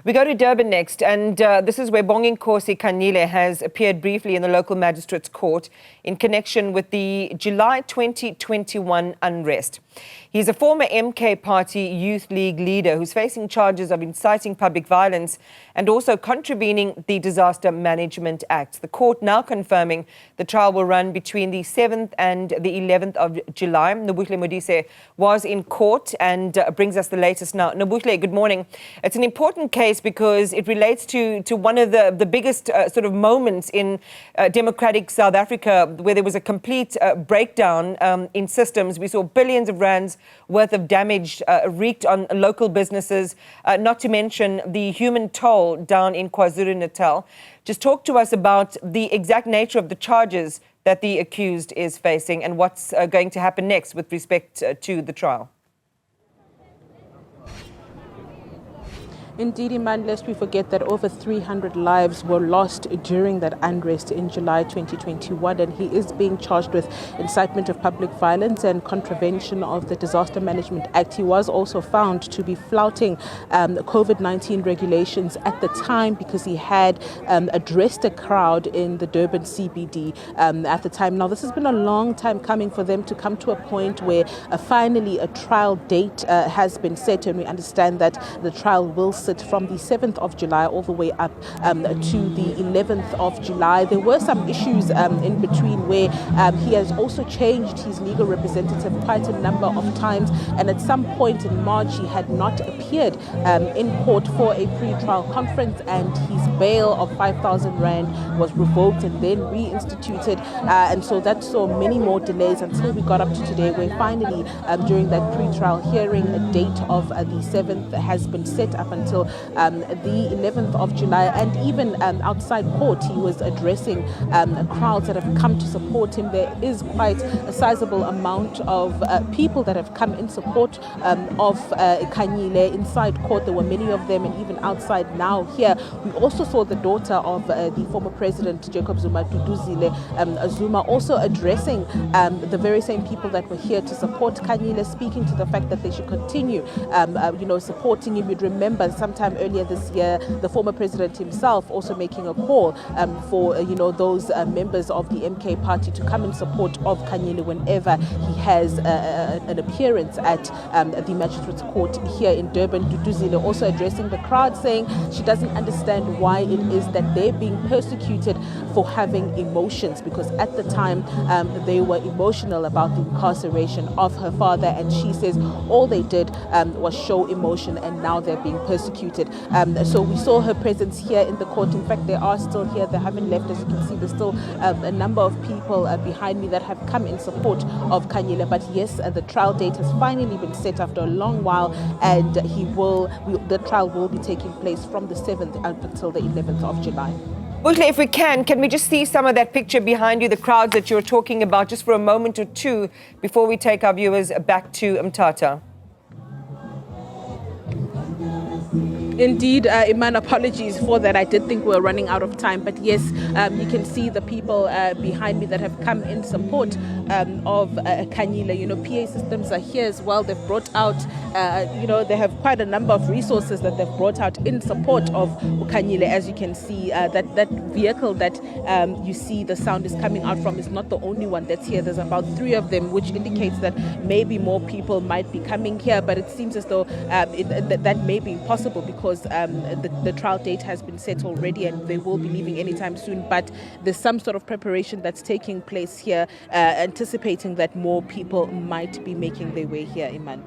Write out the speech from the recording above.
We go to Durban next, and this is where Bonginkosi Khanyile has appeared briefly in the local magistrate's court in connection with the July 2021 unrest. He's a former MK Party Youth League leader who's facing charges of inciting public violence and also contravening the Disaster Management Act. The court now confirming the trial will run between the 7th and the 11th of July. Nobuhle Modise was in court and brings us the latest now. Nobuhle, good morning. It's an important case because it relates to one of the biggest sort of moments in democratic South Africa, where there was a complete breakdown in systems. We saw billions of rands worth of damage wreaked on local businesses, not to mention the human toll down in KwaZulu-Natal. Just talk to us about the exact nature of the charges that the accused is facing and what's going to happen next with respect to the trial. Indeed, Iman, lest we forget that over 300 lives were lost during that unrest in July 2021, and he is being charged with incitement of public violence and contravention of the Disaster Management Act. He was also found to be flouting COVID-19 regulations at the time because he had addressed a crowd in the Durban CBD at the time. Now, this has been a long time coming for them to come to a point where finally a trial date has been set, and we understand that the trial will sit from the 7th of July all the way up to the 11th of July. There were some issues in between where he has also changed his legal representative quite a number of times, and at some point in March he had not appeared in court for a pre-trial conference, and his bail of 5,000 rand was revoked and then reinstituted, and so that saw many more delays until we got up to today, where finally during that pre-trial hearing a date of the 7th has been set up until the 11th of July. And even outside court he was addressing crowds that have come to support him. There is quite a sizable amount of people that have come in support of Khanyile. Inside court there were many of them, and even outside now here we also saw the daughter of the former president Jacob Zuma, Dududzile Zuma, also addressing the very same people that were here to support Khanyile, speaking to the fact that they should continue supporting him. You'd remember sometime earlier this year the former president himself also making a call for those members of the MK party to come in support of Khanyile whenever he has an appearance at the magistrate's court here in Durban. Dududzile also addressing the crowd, saying she doesn't understand why it is that they're being persecuted for having emotions, because at the time they were emotional about the incarceration of her father, and she says all they did was show emotion, and now they're being persecuted. So we saw her presence here in the court. In fact, they are still here. They haven't left. As you can see, there's still a number of people behind me that have come in support of Khanyile. But yes, the trial date has finally been set after a long while, and the trial will be taking place from the 7th up until the 11th of July. Nobuhle, if we can we just see some of that picture behind you, the crowds that you're talking about, just for a moment or two before we take our viewers back to Mthatha? Indeed, Iman, apologies for that. I did think we were running out of time. But yes, you can see the people behind me that have come in support of Khanyile. PA systems are here as well. They've brought out, they have quite a number of resources that they've brought out in support of Khanyile. As you can see, that vehicle that you see the sound is coming out from is not the only one that's here. There's about 3 of them, which indicates that maybe more people might be coming here. But it seems as though that may be impossible, because the trial date has been set already and they will be leaving anytime soon. But there's some sort of preparation that's taking place here, anticipating that more people might be making their way here, Iman.